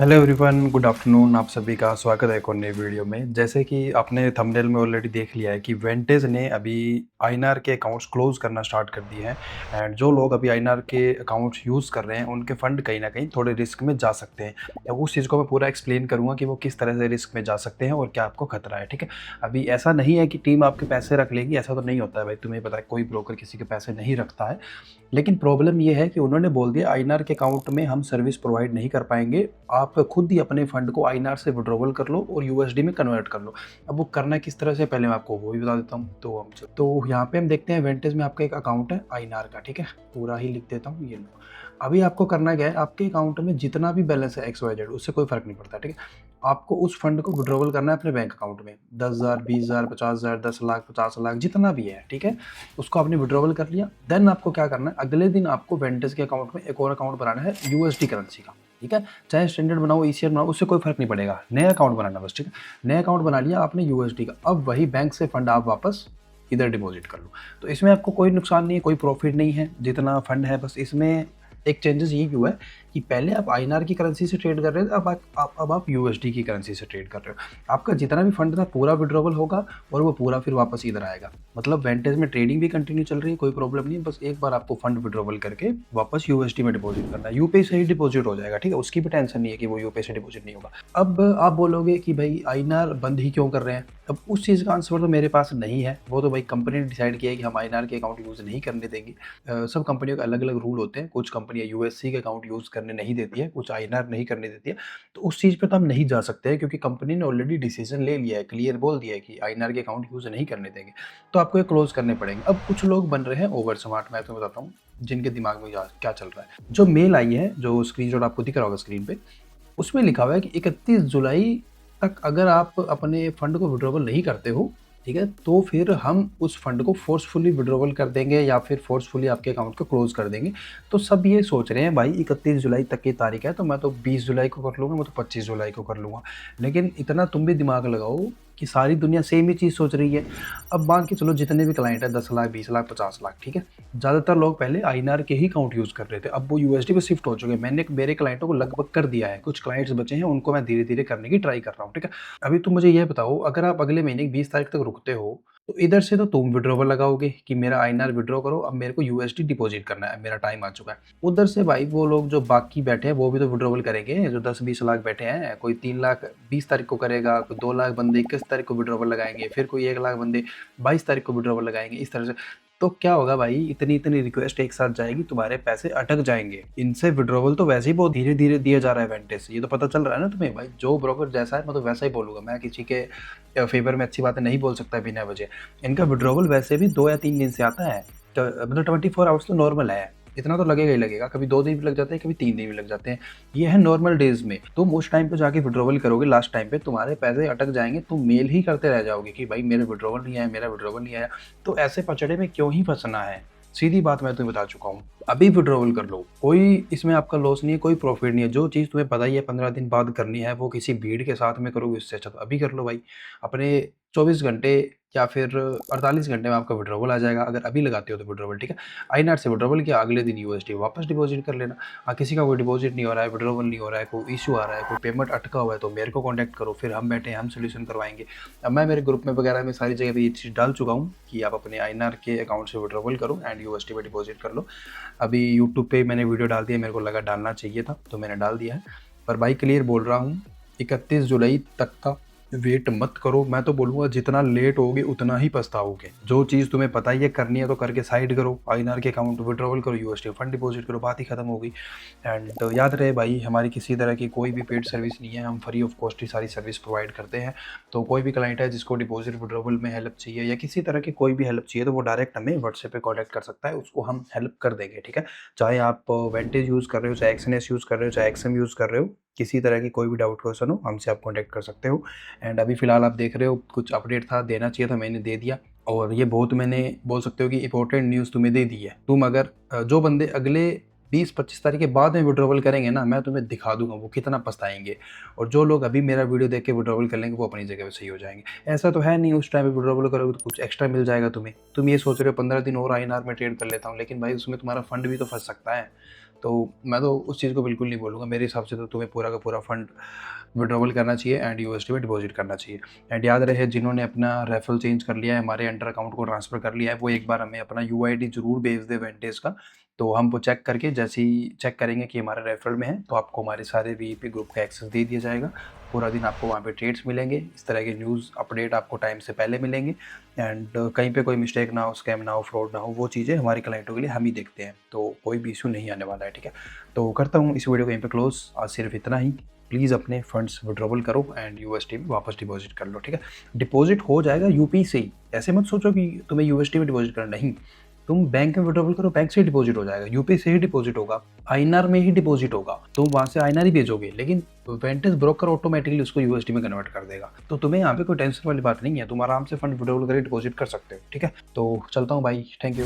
Hello everyone, good afternoon. आप सभी का स्वागत है एक और नई वीडियो में। जैसे कि आपने थंबनेल में ऑलरेडी देख लिया है कि वेंटेज ने अभी आईएनआर के अकाउंट्स क्लोज़ करना स्टार्ट कर दिए हैं। एंड जो लोग अभी आईएनआर के अकाउंट्स यूज़ कर रहे हैं, उनके फंड कहीं न कहीं थोड़े रिस्क में जा सकते हैं। अब उस चीज़ को मैं पूरा एक्सप्लेन करूँगा कि वो किस तरह से रिस्क में जा सकते हैं और क्या आपको खतरा है, ठीक है? अभी ऐसा नहीं है कि टीम आपके पैसे रख लेगी, ऐसा तो नहीं होता है भाई, तुम्हें पता है कोई ब्रोकर किसी के पैसे नहीं रखता है। लेकिन प्रॉब्लम ये है कि उन्होंने बोल दिया आईएनआर के अकाउंट में हम सर्विस प्रोवाइड नहीं कर पाएँगे। आप खुद ही अपने फंड को आईएनआर से विड्रॉवल कर लो और यूएसडी में कन्वर्ट कर लो। अब वो करना किस तरह से पहले मैं आपको वो भी बता देता हूँ। तो यहाँ पे हम देखते हैं वेंटेज में आपका एक अकाउंट है आईएनआर का, ठीक है? पूरा ही लिख देता हूँ, ये लो। अभी आपको करना क्या है, आपके अकाउंट में जितना भी बैलेंस है एक्स वाई जेड, उससे कोई फ़र्क नहीं पड़ता, ठीक है? आपको उस फंड को विड्रॉवल करना है अपने बैंक अकाउंट में। 10,000, 20,000, 50,000, 10 लाख, 50 लाख जितना भी है, ठीक है? उसको आपने विड्रॉवल कर लिया। देन आपको क्या करना है, अगले दिन आपको वेंटेज के अकाउंट में एक और अकाउंट बनाना है यूएसडी करेंसी का, ठीक है? चाहे स्टैंडर्ड बनाओ, ईसीआर बनाओ, उससे कोई फ़र्क नहीं पड़ेगा। नया अकाउंट बनाना बस, ठीक है? नया अकाउंट बना लिया आपने यूएसडी का, अब वही बैंक से फंड आप वापस इधर डिपॉज़िट कर लो। तो इसमें आपको कोई नुकसान नहीं है, कोई प्रॉफ़िट नहीं है, जितना फंड है बस इसमें एक चेंजेस ये हुआ है कि पहले आप आईएनआर की करेंसी से ट्रेड कर रहे थे, अब आप यूएसडी की करेंसी से ट्रेड कर रहे हो। आपका जितना भी फंड था पूरा विड्रॉवल होगा और वो पूरा फिर वापस इधर आएगा। मतलब वेंटेज में ट्रेडिंग भी कंटिन्यू चल रही है, कोई प्रॉब्लम नहीं है, बस एक बार आपको फंड विड्रॉवल करके वापस यूएसडी में डिपॉज़िट करना है। यूपीआई से ही डिपॉज़िट हो जाएगा, ठीक है? उसकी भी टेंशन नहीं है कि वो यूपीआई से डिपॉज़िट नहीं होगा। अब आप बोलोगे कि भाई आईएनआर बंद ही क्यों कर रहे हैं? अब उस चीज़ का आंसर तो मेरे पास नहीं है। वो तो भाई कंपनी ने डिसाइड किया है कि हम आईएनआर के अकाउंट यूज़ नहीं करने देंगे। सब कंपनियों के अलग-अलग रूल होते हैं। कुछ कंपनियाँ यूएससी के अकाउंट यूज़ करने नहीं देती है, कुछ आईएनआर नहीं करने देती है। तो उस चीज़ पे तो हम नहीं जा सकते हैं क्योंकि कंपनी ने ऑलरेडी डिसीज़न ले लिया है, क्लियर बोल दिया है कि आईएनआर के अकाउंट यूज़ नहीं करने देंगे। तो आपको ये क्लोज़ करने पड़ेंगे। अब कुछ लोग बन रहे हैं ओवर स्मार्ट, मैं तुम्हें बताता हूँ, जिनके दिमाग में क्या चल रहा है। जो मेल आई है, जो स्क्रीनशॉट आपको दिख रहा होगा स्क्रीन पे, उसमें लिखा हुआ है कि 31 जुलाई तक अगर आप अपने फंड को विड्रॉवल नहीं करते हो, ठीक है, तो फिर हम उस फंड को फोर्सफुली विड्रॉवल कर देंगे या फिर फोर्सफुली आपके अकाउंट को क्लोज कर देंगे। तो सब ये सोच रहे हैं भाई 31 जुलाई तक की तारीख है, तो मैं तो 20 जुलाई को कर लूँगा, मैं तो 25 जुलाई को कर लूँगा। लेकिन इतना तुम भी दिमाग लगाओ कि सारी दुनिया सेम ही चीज़ सोच रही है। अब मान के चलो जितने भी क्लाइंट हैं 10 लाख, 20 लाख, 50 लाख, ठीक है? ज़्यादातर लोग पहले आईएनआर के ही अकाउंट यूज़ कर रहे थे, अब वो यूएसडी पे शिफ्ट हो चुके हैं। मैंने मेरे क्लाइंटों को लगभग कर दिया है, कुछ क्लाइंट्स बचे हैं, उनको मैं धीरे-धीरे करने की ट्राई कर रहा हूँ, ठीक है? अभी तुम मुझे ये बताओ, अगर आप अगले महीने की 20 तारीख तक रुकते हो, तो इधर से तो तुम विड्रॉवल लगाओगे कि मेरा आईएनआर विड्रॉ करो, अब मेरे को यूएसडी डिपॉज़िट करना है, मेरा टाइम आ चुका है। उधर से भाई वो लोग जो बाकी बैठे हैं, वो भी तो विड्रॉवल करेंगे, जो 10-20 लाख बैठे हैं। कोई 3 लाख 20 तारीख को करेगा, कोई 2 लाख बंदे 21 तारीख को विड्रॉवल लगाएँगे, फिर कोई 1 लाख बंदे 22 तारीख को विड्रॉवल लगाएँगे, इस तरह से। तो क्या होगा भाई, इतनी-इतनी रिक्वेस्ट एक साथ जाएगी, तुम्हारे पैसे अटक जाएँगे। इनसे विड्रॉवल तो वैसे ही बहुत धीरे-धीरे दिया जा रहा है वेंटेज से, ये तो पता चल रहा है ना तुम्हें भाई। जो ब्रोकर जैसा है मैं तो वैसा ही बोलूँगा, मैं किसी के फ़ेवर में अच्छी बातें नहीं बोल सकता बिना वजह। इनका विड्रॉवल वैसे भी 2 या 3 दिन से आता है, तो मतलब 24 आवर्स तो नॉर्मल है। इतना तो लगेगा ही लगेगा, कभी 2 दिन भी लग जाते हैं, कभी 3 दिन भी लग जाते हैं। ये है नॉर्मल डेज़ में। तुम उस टाइम पे जाके विड्रॉवल करोगे लास्ट टाइम पे, तुम्हारे पैसे अटक जाएँगे, तुम मेल ही करते रह जाओगे कि भाई मेरा विड्रॉवल नहीं आया, मेरा विड्रॉवल नहीं आया। तो ऐसे पचड़े में क्यों ही फँसना है? सीधी बात मैं तुम्हें बता चुका हूँ। अभी विड्रॉवल कर लो, कोई इसमें आपका लॉस नहीं है, कोई प्रॉफ़िट नहीं है। जो चीज़ तुम्हें पता ही है 15 दिन बाद करनी है, वो किसी भीड़ के साथ में करोगे, इससे अच्छा तो अभी कर लो भाई। अपने 24 घंटे या फिर 48 घंटे में आपका विड्रॉवल आ जाएगा, अगर अभी लगाते हो तो विड्रॉवल, ठीक है? आईएनआर से विड्रॉवल किया, अगले दिन यूएसडी वापस डिपॉज़िट कर लेना। किसी का कोई डिपॉज़िट नहीं हो रहा है, विड्रॉवल नहीं हो रहा है, कोई इश्यू आ रहा है, कोई पेमेंट अटका हुआ है, तो मेरे को कॉन्टैक्ट करो, फिर हम बैठे हैं, हम सॉल्यूशन करवाएँगे। अब मैं मेरे ग्रुप में वगैरह में सारी जगह पे ये चीज़ डाल चुका हूँ कि आप अपने आईएनआर के अकाउंट से विड्रॉवल करो एंड यूएसडी में डिपॉज़िट कर लो। अभी यूट्यूब पे मैंने वीडियो डाल दी है, मेरे को लगा डालना चाहिए था, तो मैंने डाल दिया है। पर भाई क्लियर बोल रहा हूँ, 31 जुलाई तक का वेट मत करो। मैं तो बोलूँगा जितना लेट होगे उतना ही पछताओगे। जो चीज़ तुम्हें पता ही है करनी है तो करके साइड करो, आईएनआर के अकाउंट विड्रॉवल करो, यूएसडी फंड डिपॉज़िट करो, बात ही खत्म हो गई। एंड याद रहे भाई, हमारी किसी तरह की कोई भी पेड सर्विस नहीं है, हम फ्री ऑफ कॉस्ट ही सारी सर्विस प्रोवाइड करते हैं। तो कोई भी क्लाइंट है जिसको डिपॉज़िट विड्रॉवल में हेल्प चाहिए या किसी तरह की कोई भी हेल्प चाहिए, तो वो डायरेक्ट हमें व्हाट्सएप पे कॉन्टैक्ट कर सकता है, उसको हम हेल्प कर देंगे, ठीक है? चाहे आप वेंटेज यूज़ कर रहे हो, चाहे एक्सएनएस यूज़ कर रहे हो, चाहे एक्सएम यूज़ कर रहे हो, किसी तरह की कोई भी डाउट क्वेश्चन हो, हमसे आप कॉन्टैक्ट कर सकते हो। एंड अभी फ़िलहाल आप देख रहे हो, कुछ अपडेट था, देना चाहिए था, मैंने दे दिया। और ये बहुत, मैंने बोल सकते हो कि इम्पोर्टेंट न्यूज़ तुम्हें दे दी है। तुम अगर जो बंदे अगले 20-25 तारीख के बाद में विड्रॉवल करेंगे ना, मैं तुम्हें दिखा दूँगा वो कितना पछताएँगे। और जो लोग अभी मेरा वीडियो देख के विड्रॉवल कर लेंगे, वो अपनी जगह पे सही हो जाएँगे। ऐसा तो है नहीं उस टाइम पे विड्रॉवल करोगे तो कुछ एक्स्ट्रा मिल जाएगा तुम्हें। तुम ये सोच रहे हो 15 दिन और आईएनआर में ट्रेड कर लेता हूँ, लेकिन भाई उसमें तुम्हारा फंड भी तो फँस सकता है। तो मैं तो उस चीज़ को बिल्कुल नहीं बोलूँगा। मेरे हिसाब से तो तुम्हें पूरा का पूरा फंड विड्रॉवल करना चाहिए एंड यूएसडी में डिपॉज़िट करना चाहिए। एंड याद रहे, जिन्होंने अपना रेफरल चेंज कर लिया है, हमारे अंडर अकाउंट को ट्रांसफ़र कर लिया है, वो एक बार हमें अपना यूआईडी ज़रूर भेज दें वेंटेज का। तो हम वो चेक करके जैसे ही चेक करेंगे कि हमारा रेफरल में है, तो आपको हमारे सारे वीईपी ग्रुप का एक्सेस दे दिया जाएगा। पूरा दिन आपको वहाँ पे ट्रेड्स मिलेंगे, इस तरह के न्यूज़ अपडेट आपको टाइम से पहले मिलेंगे एंड कहीं पे कोई मिस्टेक ना हो, स्कैम ना हो, फ्रॉड ना हो, वो चीज़ें हमारे क्लाइंटों के लिए हम ही देखते हैं। तो कोई भी इश्यू नहीं आने वाला है, ठीक है? तो करता हूँ इस वीडियो को यहीं पे क्लोज़। आज सिर्फ इतना ही। प्लीज़ अपने फंड्स विड्रॉवल करो एंड यूएसडी में वापस डिपॉज़िट कर लो, ठीक है? डिपॉज़िट हो जाएगा यूपी से ही। ऐसे मत सोचो कि तुम्हें यूएसडी में डिपॉज़िट करना, नहीं। तुम बैंक में विड्रॉवल करो, बैंक से ही डिपॉज़िट हो जाएगा, यूपी से ही डिपॉज़िट होगा, आईएनआर में ही डिपॉज़िट होगा। तुम वहाँ से आईएनआर ही भेजोगे, लेकिन वेंटेज ब्रोकर ऑटोमैटिकली उसको यूएसडी में कन्वर्ट कर देगा। तो तुम्हें यहाँ पे कोई टेंशन वाली बात नहीं है, तुम आराम से फंड विड्रॉवल करके डिपॉज़िट कर सकते हो, ठीक है? तो चलता हूँ भाई, थैंक यू।